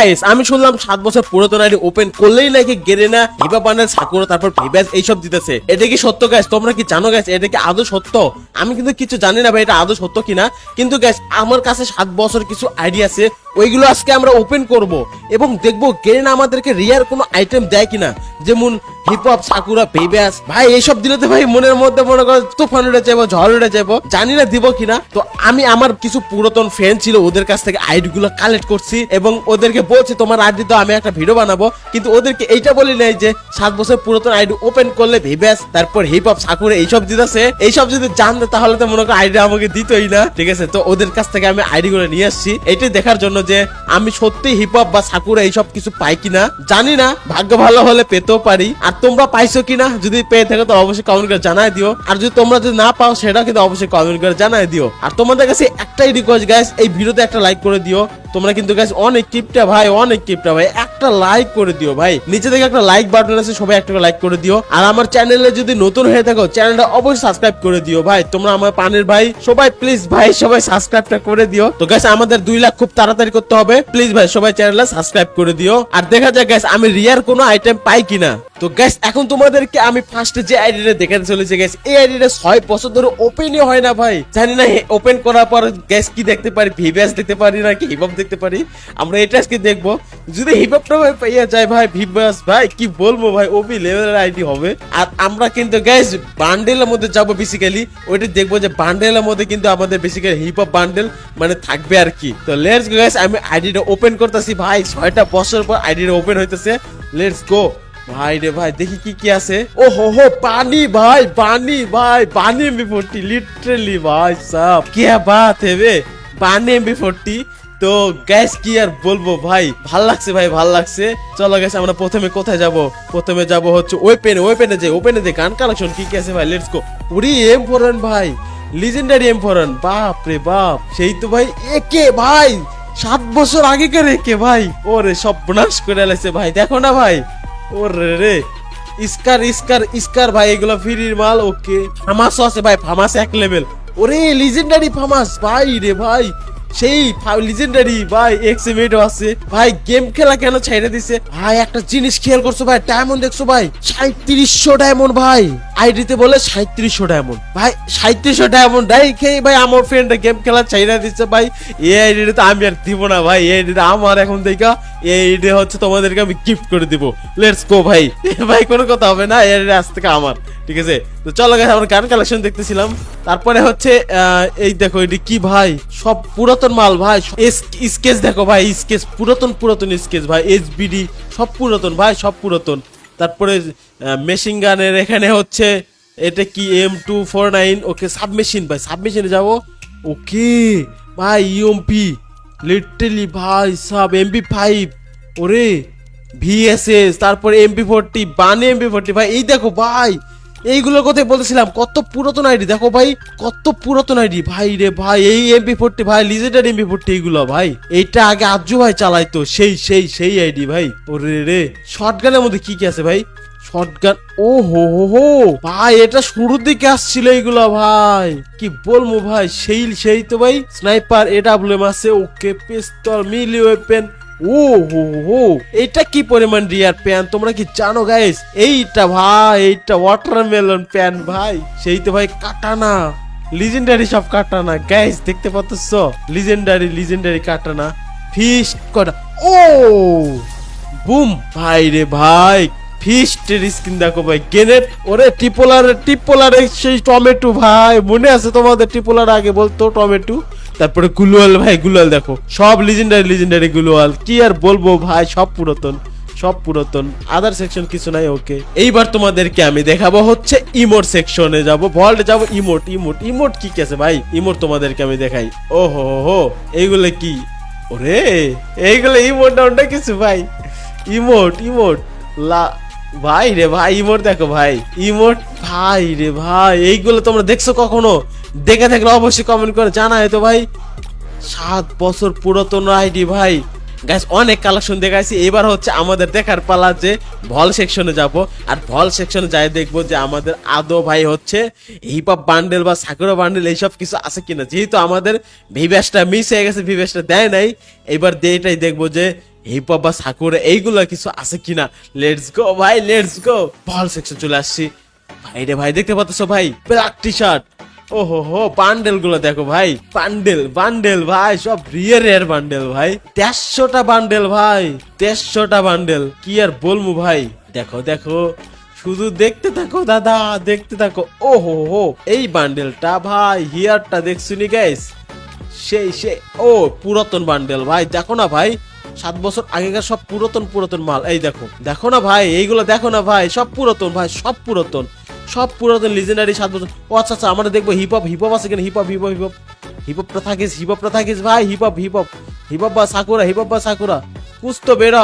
Guys আমি শুনলাম 7 বছর পুরাতন আইডি ওপেন করলেই নাকি গেরেনা, হিপহপ বান্ডেল, সাকুরা, তারপর ভিভাস এইসব দিতেছে। এটা কি সত্য গাইস? তোমরা কি জানো গাইস এটা কি আদৌ সত্য? আমি কিন্তু কিছু জানি না ভাই এটা আদৌ সত্য কিনা, কিন্তু গাইস আমার কাছে 7 বছর কিছু আইডি আছে, ওইগুলো আজকে আমরা ওপেন করব এবং দেখবো গেরেনা আমাদেরকে রিয়ার কোনো আইটেম দেয় কিনা, যেমন হিপহপ, সাকুরা, ভিভাস। ভাই এইসব দিলে তো ভাই মনের মধ্যে মনে করো তুফান উঠে যাবো, ঝড় উঠে যাবো, জানি না দিব কিনা। তো আমি আমার কিছু পুরাতন ফ্রেন্ড ছিল ওদের কাছ থেকে আইডি গুলো কালেক্ট করছি এবং ওদেরকে বলছি তোমার আইডি তো আমি একটা ভিডিও বানাবো, কিন্তু ওদেরকে এইটা বলি নাই যে 7 বছর পুরাতন আইডি ওপেন করলে ভিভাস, তারপর হিপহপ, সাকুরা এইসব দিতেছে। এইসব যদি জানতে তাহলে তো মনে করো আইডি আমাকে দিতই না, ঠিক আছে? তো ওদের কাছ থেকে আমি আইডি গুলো নিয়ে আসছি এইটাই দেখার জন্য যে আমি সত্যি হিপহপ বা সাকুরা এইসব কিছু পাই কিনা। জানি না, ভাগ্য ভালো হলে পেতেও পারি। আর তোমরা পাইছো কিনা যদি পেয়ে থাকো তো অবশ্যই কমেন্ট করে জানাই দিও, আর যদি তোমরা যদি না পাও সেটা কিন্তু অবশ্যই কমেন্ট করে জানাই দিও। আর তোমাদের কাছে একটাই রিকোয়েস্ট গাইস, এই ভিডিওতে একটা লাইক করে দিও। তোমরা কিন্তু গাইস অনেক কিপটা ভাই, অনেক কিপটা ভাই, একটা লাইক করে দিও ভাই। নিচে থেকে একটা লাইক বাটন আছে, সবাই একটা লাইক করে দিও। আর আমার চ্যানেলে যদি নতুন হয়ে থাকো চ্যানেলটা অবশ্যই সাবস্ক্রাইব করে দিও ভাই। তোমরা আমার পানের ভাই, সবাই প্লিজ ভাই সবাই সাবস্ক্রাইবটা করে দিও। তো গাইস আমাদের 2 লাখ খুব তাড়াতাড়ি করতে হবে, প্লিজ ভাই সবাই চ্যানেলটা সাবস্ক্রাইব করে দিও। আর দেখা যাক গাইস আমি রিয়ার কোনো আইটেম পাই কিনা। তো গাইস এখন তোমাদেরকে আমি ফার্স্টে যে আইডিটা দেখাতে চলেছি গাইস, এই আইডিটা 6 বছর ধরে ওপেনই হয় না ভাই। জানি না ওপেন করার পর গাইস কি দেখতে পারি, ভিভাস দেখতে পারি নাকি হিপহপ দেখতে পারি, আমরা এটা আজকে দেখবো। যদি হিপহপটা ভাই পাইয়া যায় ভাই, ভিভাস ভাই কি বলবো ভাই, ওপি লেভেলের আইডি হবে। আর আমরা কিন্তু গাইস বান্ডেলের মধ্যে যাবো বেসিক্যালি, ওইটা দেখবো যে বান্ডেলের মধ্যে কিন্তু আমাদের বেসিক্যালি হিপহপ বান্ডেল মানে থাকবে আর কি। তো লেটস গো গাইস, আমি আইডিটা ওপেন করতেছি ভাই, 6টা বছর পর আইডিটা ওপেন হইতেছে। লেটস গো ভাই রে ভাই, দেখি কি কি আছে। ও হো হো পানি ভাই, পানি ভাই, পানি MP40 লিটারালি ভাই সাব কি বাত है বে, পানি MP40। তো গ্যাস কি আর বলবো ভাই, ভাল লাগছে ভাই, ভাল লাগছে। চলো গ্যাস আমরা প্রথমে কোথায় যাব? প্রথমে যাব হচ্ছে ওপেনে যে ওপেনে যে গান কালেকশন কি কি আছে ভাই, লেটস গো। উরি M4 ভাই, লিজেন্ডারি M4, বাপ রে বাপ, সেই তো ভাই একে ভাই 7 বছর আগেকার একে ভাই। ওরে সব বোনাস করে লাইছে ভাই, দেখো না ভাই। ওরে রে ইস্কার ভাই, এগুলো ফ্রির মাল। ওকে ফামাসও আছে ভাই, ফামাস 1 লেভেল। ওরে লিজেন্ডারি ফামাস ভাই রে ভাই, সেই লিজেন্ডারি ভাই। এক্সএমএটও আছে ভাই। গেম খেলা কেন ছাইড়া দিছে ভাই? একটা জিনিস খেয়াল করছো ভাই, ডায়মন্ড দেখছো ভাই, 3700 ডায়মন্ড ভাই। আইডিতে বলে 3700 ডায়মন্ড ভাই, 3700 ডায়মন্ড দেখে ভাই আমার ফ্রেন্ড গেম খেলা ছাইড়া দিচ্ছে ভাই। এই আইডিটা তো আমি আর দিব না ভাই, এই আইডিটা আমার এখন দেখা, এই আইডি হচ্ছে তোমাদেরকে আমি গিফট করে দিব। লেটস গো ভাই, ভাই কোনো কথা হবে না, এই আইডি আজ থেকে আমার, ঠিক আছে? তো চলো গাইস আমরা গান কালেকশন দেখতেছিলাম। তারপরে হচ্ছে এই দেখো এটি কি ভাই, সব পুরাতন মাল ভাই। স্কেচ দেখো ভাই, স্কেচ পুরাতন স্কেচ ভাই, HBD সব পুরাতন ভাই, সব পুরাতন। তারপরে মেশিন গানের এখানে হচ্ছে এটা কি M249। ওকে সাবমেশিন ভাই, সাবমেশিনে যাবো। ওকে ভাই ইউএমপি লিটারালি ভাই সব MP5। ওরে VSS, তারপরে MP40 বানে MP40 ভাই। এই দেখো ভাই, এইগুলোর কথাই বলতেছিলাম, কত পুরাতন আইডি দেখো ভাই, কত পুরাতন আইডি ভাই রে ভাই। এই MP40 ভাই, লিজেন্ডারি MP40 এইগুলো ভাই, এইটা আগে আজু ভাই চালাইতো, সেই আইডি ভাই। ওরে রে শটগানের মধ্যে কি কি আছে ভাই? শটগান, ও হো হো হো ভাই, এটা শুরুর দিকে আসছিল এইগুলো ভাই, কি বলবো ভাই, সেই তো ভাই। স্নাইপার AWM আছে। ওকে পিস্তল, মিলি ওয়েপেন। ও হো হো, এটা কি পরিমাণ রিয়ার প্যান তোমরা কি জানো গাইস? এইটা ভাই, এইটা ওয়াটারমেলন প্যান ভাই, সেই তো ভাই। কাটানা লিজেন্ডারি সব কাটানা গাইস, দেখতে পাচ্ছ? লিজেন্ডারি কাটানা। ফিস্ট কটা, ও বুম ভাই রে ভাই, ফিস্টের স্কিন দেখো ভাই। গ্রেনেড, ওরে টিপোলার সেই টমেটো ভাই, মনে আছে তোমাদের? টিপোলার আগে বলতো টমেটো। তারপরে গুলোয়াল ভাই, গুলোয়াল দেখো, সব লিজেন্ডারি গুলোয়াল। কি আর বলবো ভাই, সব পুরাতন। আদার সেকশন কিছু নাই। ওকে এইবার তোমাদেরকে আমি দেখাবো হচ্ছে ইমোট সেকশনে যাব, ভল্টে যাব। ইমোট কি আছে ভাই? ইমোট তোমাদেরকে আমি দেখাই। ও হো এইগুলো কি? ওরে এইগুলো ইমোট না কিছু ভাই, ইমোট লা ভাই রে ভাই। ইমোট দেখো ভাই, ইমোট ভাই রে ভাই, এইগুলো তোমরা দেখছো কখনো? দেখে থাকলে অবশ্যই কমেন্ট করে জানাই তো ভাই। 7 বছর পুরাতন আইডি ভাই। গাইস অনেক কালেকশন দেখাইছি, এবার হচ্ছে আমাদের দেখার পালা যে ভল সেকশনে যাব। আর ভল সেকশনে যাই দেখবো যে আমাদের আদৌ ভাই হচ্ছে হিপহপ বান্ডেল বা সাকুরা বান্ডেল এইসব কিছু আছে কিনা। যেহেতু আমাদের ভিভাসটা মিস হয়ে গেছে, ভিভাসটা দেয় নাই, এবার এটাই দেখবো যে হিপ হপ বা সাকুরা এইগুলো কিছু আছে কিনা। লেটস গো ভাই, লেটস গো। বল সেকশন চলে আসছি ভাই রে ভাই, দেখতে পাচ্ছ ভাই ব্ল্যাক টি শার্ট। ওহো হো, বান্ডেল গুলো দেখো ভাই, বান্ডেল বান্ডেল ভাই, সব রিয়ার বান্ডেল ভাই, 150টা বান্ডেল ভাই, 150টা বান্ডেল, কি আর বলবো ভাই। দেখো দেখো, শুধু দেখতে থাকো দাদা, দেখতে থাকো। ওহো হো, এই বান্ডেলটা ভাই, হিয়ারটা দেখছুনি গাইস, সেই ও পুরাতন বান্ডেল ভাই, দেখো না ভাই, 7 বছর আগেকার সব পুরাতন পুরাতন মাল। এই দেখো, দেখো না ভাই, এইগুলো দেখো না ভাই, সব পুরাতন ভাই, সব পুরাতন, সব পুরাতন লিজেন্ডারি 7 বছর। ও আচ্ছা আচ্ছা, আমরা দেখবো হিপ হপ, হিপ হপ আছে কিনা, hip hop hip hop hip hop hip hop প্রথাগিস, হিপ হপ প্রথাগিস ভাই, hip hop hip hop hip hop বা সাকুরা, হিপ হপ বা সাকুরা। कुछ तो बेरा,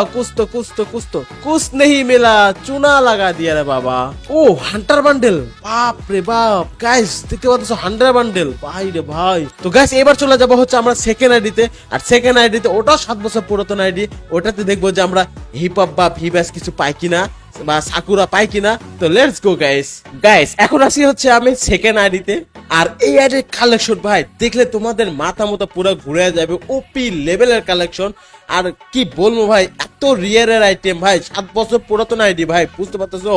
कुछ नहीं मिला, चुना लगा दिया रे बाबा। ও হান্টার বান্ডেল, বাপ রে বাপ গাইস, দেখতে পাচ্ছ হান্টার বান্ডেল ভাই রে ভাই। তো গাইস এবার চলে যাব হচ্ছে আমরা সেকেন্ড আইডিতে, আর সেকেন্ড আইডিতে ওটা 7 বছর পুরাতন আইডি, ওটাতে দেখবো যে আমরা হিপ হপ বা ভিভাস কিছু পাই কিনা বা সাকুরা পাই কিনা। তো লেটস গো গাইস। গাইস এখন আসি হচ্ছে আমি সেকেন্ড আইডিতে, আর এই আইডির কালেকশন ভাই দেখলে তোমাদের মাথা মতো পুরো ঘুরে যাবে, ওপি লেভেলের কালেকশন। আর কি বলবো ভাই, এত রিয়ারের আইটেম ভাই, 7 বছর পুরাতন আইডি ভাই, বুঝতে পারতেছো,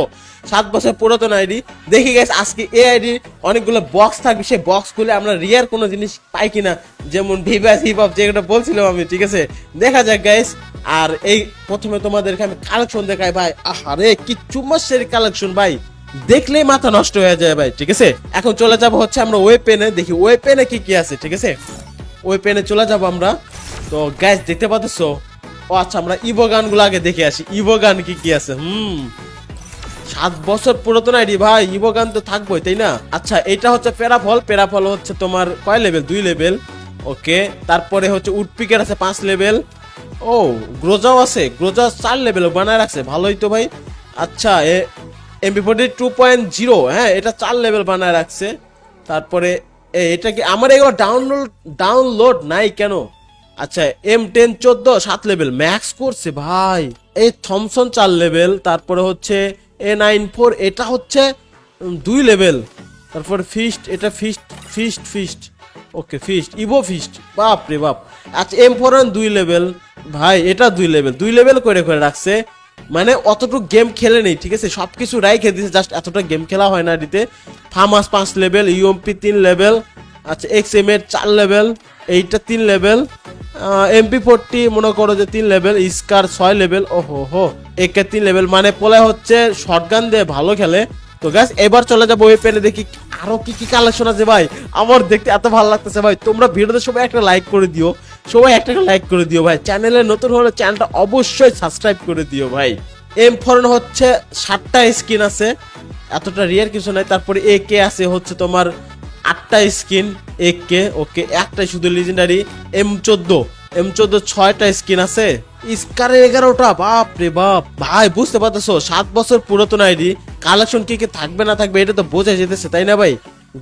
7 বছর পুরাতন আইডি। দেখি গাইস আজকে এই আইডি অনেকগুলো বক্স থাকবে, সেই বক্স খুলে আমরা রিয়ার কোনো জিনিস পাই কিনা, যেমন ভিভাস হিপ হপ যেটা বলছিলাম আমি, ঠিক আছে, দেখা যাক গাইস। আর এই প্রথমে তোমাদেরকে আমি কালেকশন দেখাই ভাই, আহারে কি চুম্মাসের কালেকশন ভাই, দেখলেই মাথা নষ্ট হয়ে যায় ভাই, ঠিক আছে। এখন চলে যাব হচ্ছে আমরা ওয়েপেনে, দেখি ওয়েপেনে কি কি আছে, ঠিক আছে, ওয়েপেনে চলে যাব আমরা। তো গাইস দেখতে পাচ্ছো, ও আচ্ছা আমরা ইভো গান গুলো আগে দেখে আসি, ইভো গান কি কি আছে। 7 বছর পুরাতন আইডি ভাই, ইভো গান তো থাকবোই তাই না। আচ্ছা এটা হচ্ছে পেরাফল, পেরাফল হচ্ছে তোমার কয় লেভেল, 2 লেভেল, ওকে। তারপরে হচ্ছে উডপিকের আছে 5 লেভেল, ও গ্রোজাও আছে, গ্রোজা 4 লেভেল বানায় রাখছে, ভালোই তো ভাই। আচ্ছা MP40 2.0, হ্যাঁ এটা 4 লেভেল বানায় রাখছে। তারপরে এটা কি আমার এগুলো ডাউনলোড নাই কেন। আচ্ছা M10 14 7 লেভেল ম্যাক্স করছে ভাই। এই থমসন 4 লেভেল, তারপরে হচ্ছে A94 এটা হচ্ছে 2 লেভেল। তারপরে ফিস্ট, এটা ফিস্ট ওকে, ফিস্ট ইভো ফিস্ট, বাপ রে বাপ। আচ্ছা M4 2 লেভেল ভাই, এটা 2 লেভেল, 2 লেভেল করে করে রাখছে, মানে অতটুকু গেম খেলে নেই, ঠিক আছে, সবকিছু রাইখে দিছে, জাস্ট এতটা গেম খেলা হয় না দিতে। ফার্মাস 5 লেভেল, ইউএমপি 3 লেভেল, আচ্ছা XM8 4 লেভেল, এইটা 3 লেভেল, MP40 মনে করো যে 3 লেভেল, স্কার 6 লেভেল, ওহো হো একে 3 লেভেল, মানে পোলা হচ্ছে শটগান দিয়ে ভালো খেলে। তো গাইস এবার চলে যাবো ওই পেনে, দেখি আরো কি কি কালেকশন আছে ভাই, আমার দেখতে এত ভালো লাগতেছে ভাই। তোমরা ভিডিওতে সবাই একটা লাইক করে দিও, সবাই একটা লাইক করে দিও ভাই, চ্যানেলে নতুন হলে চ্যানেলটা অবশ্যই সাবস্ক্রাইব করে দিও ভাই। M4 হচ্ছে 7টা স্কিন আছে, এতটা রিয়ার কিছু নাই। তারপরে AK আছে হচ্ছে তোমার 8টা স্কিন AK, ওকে, একটাই শুধু লিজেন্ডারি। M14 6টা স্কিন আছে, স্কারের 11টা, বাপ রে বাপ ভাই, বুঝতে পারতেছো 7 বছর পুরাতন আইডি, কালেকশন কি কি থাকবে না থাকবে এটা তো বোঝা যেতেছে তাই না ভাই।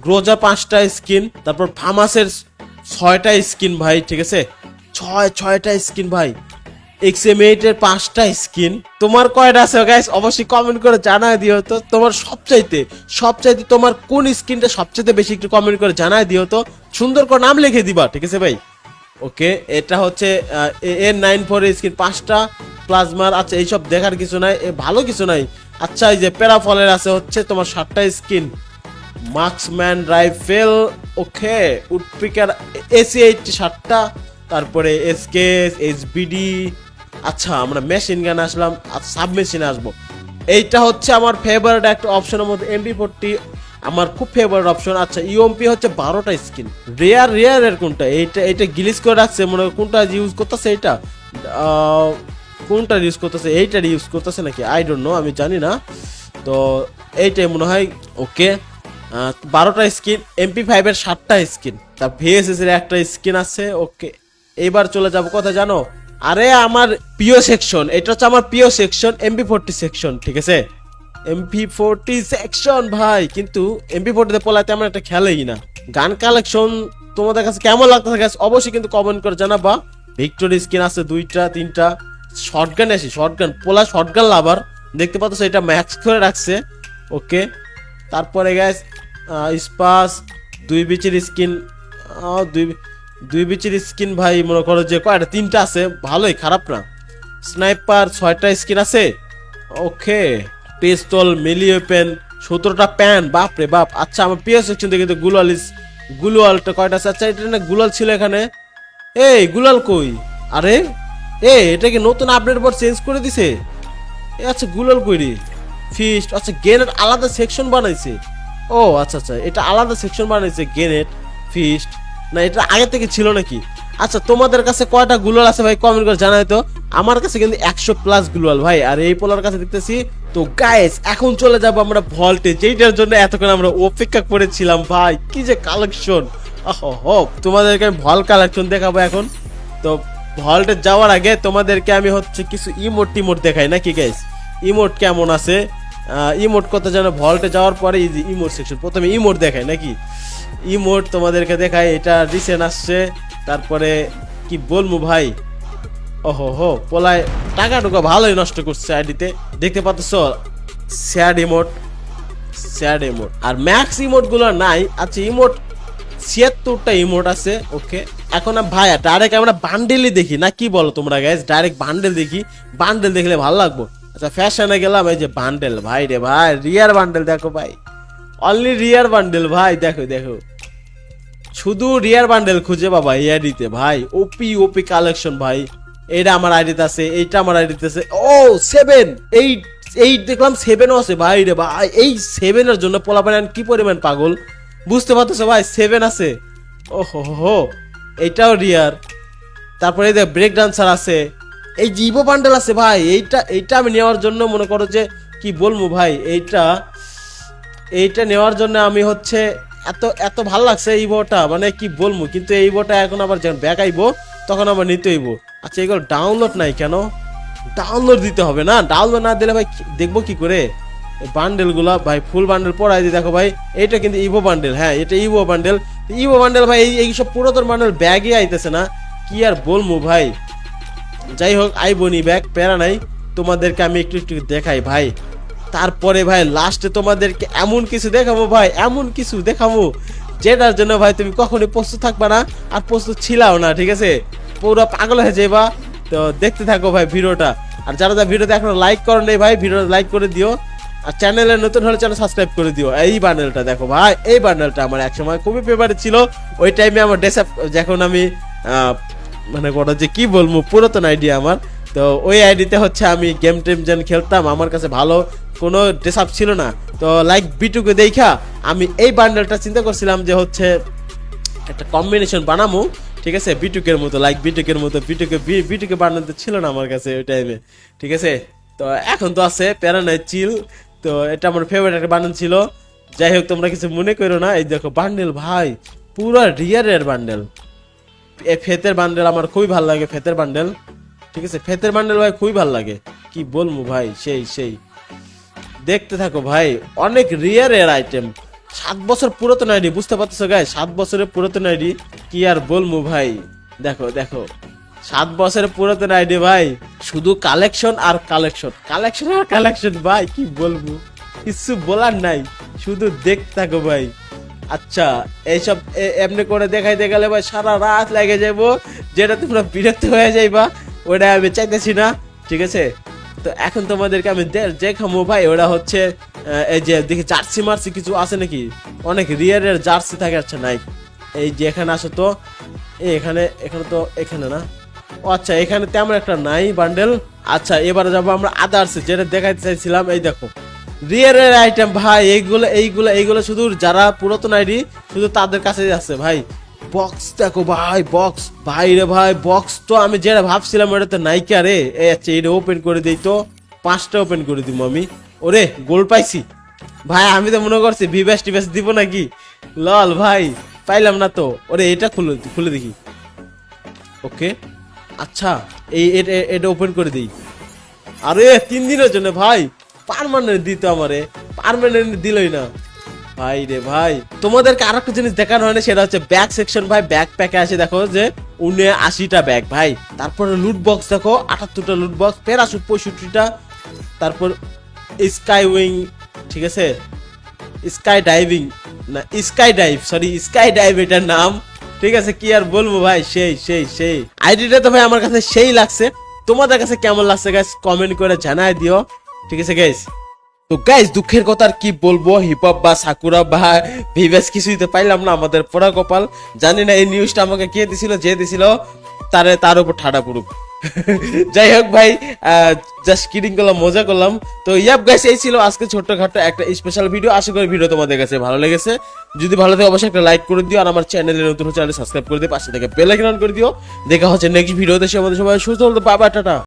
গ্রোজা 5টা স্কিন, তারপর ফার্মাসের 6টা স্কিন ভাই, ঠিক আছে, 6টা স্কিন ভাই। XM8 এর 5টা স্কিন। তোমার কয়টা আছে গাইস অবশ্যই কমেন্ট করে জানায় দিও তো, তোমার সবচাইতে তোমার কোন স্কিনটা সবচাইতে বেশি, একটু কমেন্ট করে জানায় দিও তো, সুন্দর করে নাম লিখে দিবা, ঠিক আছে ভাই। ওকে এটা হচ্ছে A94 এর স্কিন 5টা, প্লাজমার, আচ্ছা এইসব দেখার কিছু নাই, ভালো কিছু নাই। আচ্ছা এই যে প্যারাফলের আছে হচ্ছে তোমার 7টা স্কিন, মার্কসম্যান রাইফেল, ওকে, উডপিকার AC8 7টা, তারপরে SKS HBD। আচ্ছা আমরা মেশিন গান আসলাম, সাবমেশিনে আসবো। এইটা হচ্ছে আমার ফেভারিট একটা অপশনের মধ্যে, MP40 আমার খুব ফেভারিট অপশন। আচ্ছা ইউএমপি হচ্ছে 12টা স্কিন, রেয়ার এর কোনটা, এইটা গিলিস করে রাখছে, মনে হয় কোনটা ইউজ করতেছে, এইটা কোনটা ইউজ করতেছে, এইটার ইউজ করতেছে নাকি, আই ডোন্ট নো, আমি জানি না। তো এইটাই মনে হয়, ওকে 12টা স্কিন, MP5 এর 7টা স্কিন, তার VSS এর একটা স্কিন আছে, ওকে। এইবার চলে যাব কথা জানো, আরে আমার প্রিয় সেকশন, এটা হচ্ছে আমার প্রিয় সেকশন, MP40 সেকশন, ঠিক আছে, MP40 সেকশন ভাই। কিন্তু MP40 তে পোলাতে আমরা একটা খেলেই না। গান কালেকশন তোমাদের কাছে কেমন লাগতেছে গাইস অবশ্যই কিন্তু কমেন্ট করে জানাবা। ভিক্টোরি স্কিন আছে 2টা 3টা, শটগান আছে, শটগান পোলা, শটগান লাভার, দেখতে পাচ্ছ এটা ম্যাক্স করে রাখছে, ওকে। তারপরে গাইস স্পাস 2 বিচের স্কিন, দুই বিচের স্কিন ভাই মনে করো যে কয়টা, 3টা আছে, ভালোই, খারাপ না। স্নাইপার 6টা স্কিন আছে। ওকে, পিস্তল, মিলি ওপেন, 17টা প্যান, বাপ রে বাপ। আচ্ছা আমার প্রিয় সেকশন থেকে কিন্তু গুলালটা কয়টা আছে? আচ্ছা এটা না গুলাল ছিল এখানে। এই গুলাল কই? আরে এটা কি নতুন আপডেট পর চেঞ্জ করে দিছে? আচ্ছা গুলাল কই রে? ফিস্ট, আচ্ছা গ্রেনেড আলাদা সেকশন বানাইছে। ও আচ্ছা আচ্ছা, এটা আলাদা সেকশন বানাইছে গ্রেনেড ফিস্ট। না এটা আগে থেকে ছিল নাকি? আচ্ছা তোমাদের কাছে কয়টা গুলাল আছে ভাই কমেন্ট করে জানাই তো। আমার কাছে কিন্তু 100+ গুলাল ভাই, আর এই পোলার কাছে দেখতেছি। তো গাইস এখন চলে যাব আমরা ভল্টে, যেটার জন্য এতক্ষণ আমরা অপেক্ষা করেছিলাম ভাই। কি যে কালেকশন, তোমাদেরকে আমি ভল কালেকশন দেখাবো এখন। তো ভল্টে যাওয়ার আগে তোমাদেরকে আমি হচ্ছে কিছু ইমোট দেখাই নাকি গাইস। ইমোট কেমন আছে, ইমোট কত যেন ভল্টে যাওয়ার পরে এই যে ইমোট সেকশন, প্রথমে ইমোট দেখাই নাকি। ইমোট তোমাদেরকে দেখাই, এটা রিসেন্ট আসছে। তারপরে কি বলবো ভাই, ওহো পোলায় টাকা টুকা ভালোই নষ্ট করছে আইডিতে, দেখতে পাচ্ছ। স্যাড ইমোট আর ম্যাক্স ইমোট গুলো নাই। আচ্ছা ইমোট 76টা ইমোট আছে। ওকে এখন ভাই ডাইরেক্ট আমরা বান্ডেলই দেখি না, কি বলো তোমরা গাইস? ডাইরেক্ট বান্ডেল দেখি, বান্ডেল দেখলে ভালো লাগবো। আচ্ছা ফ্যাশনে গেলাম, এই যে বান্ডেল ভাই রে ভাই, রিয়ার বান্ডেল দেখো ভাই, অনলি রিয়ার বান্ডেল ভাই। দেখো শুধু রিয়ার বান্ডেল খুঁজে বাবা এই আইডিতে ভাই। ওপি কালেকশন ভাই। এটা আমার আইডিতে আছে, এইটা আমার আইডিতে আছে। ও 7 8 দেখলাম 7ও আছে ভাই রে ভাই। এই 7-এর জন্য পোলাপান কি পরিমাণ পাগল, বুঝতে পারতেছো ভাই? 7 আছে। ওহো এইটাও রিয়ার। তারপরে এই যে ব্রেক ডান্সার আছে, এই জিবো বান্ডেল আছে ভাই। এইটা আমি নেওয়ার জন্য মনে করো যে কি বলবো ভাই, এইটা নেওয়ার জন্য আমি হচ্ছে এত ভালো লাগছে এই বটা, মানে কি বলবো। কিন্তু এই বটা এখন আবার যখন ব্যাক আইবো তখন আবার নিতে হইব। আচ্ছা এগুলো ডাউনলোড নাই কেন? ডাউনলোড দিতে হবে না? ডাউনলোড না দিলে ভাই দেখবো কি করে বান্ডেল গুলা ভাই? ফুল বান্ডেল পড়াই দিই দেখো ভাই। এইটা কিন্তু ইভো বান্ডেল, হ্যাঁ এটা ইভো বান্ডেল ভাই। এই সব পুরাতন বান্ডেল ব্যাগে আইতেছে না, কি আর বলবো ভাই। যাই হোক আইবনি ব্যাগ, প্যারা নাই। তোমাদেরকে আমি একটু দেখাই ভাই। তারপরে ভাই লাস্টে তোমাদেরকে এমন কিছু দেখাবো ভাই, এমন কিছু দেখাবো যেটার জন্য ভাই তুমি কখনোই প্রস্তুত থাকবা না, আর প্রস্তুত ছিলাও না, ঠিক আছে? পুরো পাগল হয়ে যাবা। তো দেখতে থাকো ভাই ভিডিওটা। আর যারা ভিডিওতে এখনো লাইক করো নাই ভাই, ভিডিওটা লাইক করে দিও। আর চ্যানেলে নতুন হলে চ্যানেল সাবস্ক্রাইব করে দিও। এই বান্ডেলটা দেখো ভাই, এই বান্ডেলটা আমার একসময় খুবই ফেভারিট ছিল। ওই টাইমে আমার যখন আমি মানে কটা যে কি বলবো, পুরাতন আইডিয়া আমার। তো ওই আইডিতে হচ্ছে আমি গেম যেন খেলতাম, আমার কাছে ভালো কোনো ড্রেস আপ ছিল না। তো লাইক বিটুকে দেখা আমি এই বান্ডেলটা চিন্তা করছিলাম যে হচ্ছে একটা কম্বিনেশন বানাবো, ঠিক আছে? বিটুকের মতো, লাইক বিটুকের মতো। বিটুকে বান্ডেল তো ছিল না আমার কাছে ওই টাইমে, ঠিক আছে? তো এখন তো আছে, প্যারা নাই, চিল। তো এটা আমার ফেভারিট একটা বান্ডেল ছিল। যাই হোক তোমরা কিছু মনে করো না। এই দেখো বান্ডেল ভাই, পুরো রিয়ারের বান্ডেল। ফেতের বান্ডেল আমার খুবই ভালো লাগে, ফেতের বান্ডেল, ঠিক আছে? ফেতের বান্ডেল ভাই খুবই ভালো লাগে, কি বলবো ভাই। সেই দেখতে থাকো ভাই, অনেক রিয়ারের আইটেম। 7 বছর পুরাতন আইডি, বুঝতে পারতেছো গাই? 7 বছরের পুরাতন আইডি, কি আর বলবো ভাই। দেখো 7 বছরের পুরাতন আইডি ভাই, শুধু কালেকশন আর কালেকশন ভাই, কি বলবো, কিছু বলার নাই, শুধু দেখতে থাকো ভাই। আচ্ছা এইসব এমনি করে দেখাইতে গেলে ভাই সারা রাত লেগে যাবো, যেটা তোমরা বিরক্ত হয়ে যাইবা, ওটা আমি চাইতেছি না, ঠিক আছে? তো এখন তোমাদেরকে আমি দেখাবো ভাই, ওটা হচ্ছে এই যে দেখি জার্সি মার্সি কিছু আছে নাকি। অনেক রিয়ারের জার্সি থাকে। আচ্ছা নাই, এই যে এখানে আসো তো, এখানে তো এখানে না। ও আচ্ছা এখানে তেমন একটা নাই বান্ডেল। আচ্ছা এবারে যাবো আমরা আদার্সে, যেটা দেখাইতে চাইছিলাম। এই দেখো রিয়ারের আইটেম ভাই, এইগুলো শুধু যারা পুরাতন আইডি শুধু তাদের কাছে আছে ভাই। বক্স দেখো ভাই, বক্স ভাই রে ভাই, বক্স তো আমি যেটা ভাবছিলাম ওটা তো নাইকা রে। এই আচ্ছা এটা ওপেন করে দিই তো, 5টা ওপেন করে দিব আমি। ওরে গোল পাইছি ভাই, আমি তো মনে করছি ভিভ্যাস টিভ্যাস দিব নাকি, লল ভাই পাইলাম না তো। ওরে এটা খুলে দেখি। ওকে আচ্ছা এটা ওপেন করে দিই। আরে 3 দিনের জন্য ভাই, পার্মানেন্ট দিত আমারে, পার্মানেন্ট দিলই না ভাই রে ভাই। তোমাদেরকে আর একটা জিনিস দেখানো হয় না, সেটা হচ্ছে ব্যাগ সেকশন ভাই। ব্যাগ প্যাকে আছে দেখো যে 79টা ব্যাগ ভাই। তারপরে লুট বক্স দেখো 78টা লুট বক্স, প্যারাশুট 65টা, তারপর স্কাই উইং, ঠিক আছে? স্কাই ডাইভিং না, স্কাই ডাইভ এটার নাম, ঠিক আছে? কি আর বলবো ভাই, সেই আইডিটা তো ভাই আমার কাছে সেই লাগছে। তোমাদের কাছে কেমন লাগছে গাইস কমেন্ট করে জানাই দিও, ঠিক আছে গাইস। তো গাইস দুঃখের কথা আর কি বলবো, হিপহপ বা সাকুরা বা ভিভ্যাস কিছু দিতে পাইলাম না, আমাদের পোড়া কপাল। জানি না এই নিউজটা আমাকে কে দিছিল, যে দিছিল তার উপর ঠাডা পড়ুক। যাই হোক ভাই, জাস্ট কিডিং করলাম, মজা করলাম। তো ইয়াপ গাইস, এই ছিল আজকে ছোট্টখাটো একটা স্পেশাল ভিডিও। আশা করি ভিডিও তোমাদের কাছে ভালো লেগেছে। যদি ভালো লাগে অবশ্যই একটা লাইক করে দিও, আর আমার চ্যানেলে নতুন চ্যানেল সাবস্ক্রাইব করে দিও, পাশে থেকে বেল আইকন অন করে দিও। দেখা হচ্ছে নেক্সট ভিডিওতে। সে আমাদের সবাই সুস্থ হতে, বাবা, টাটা।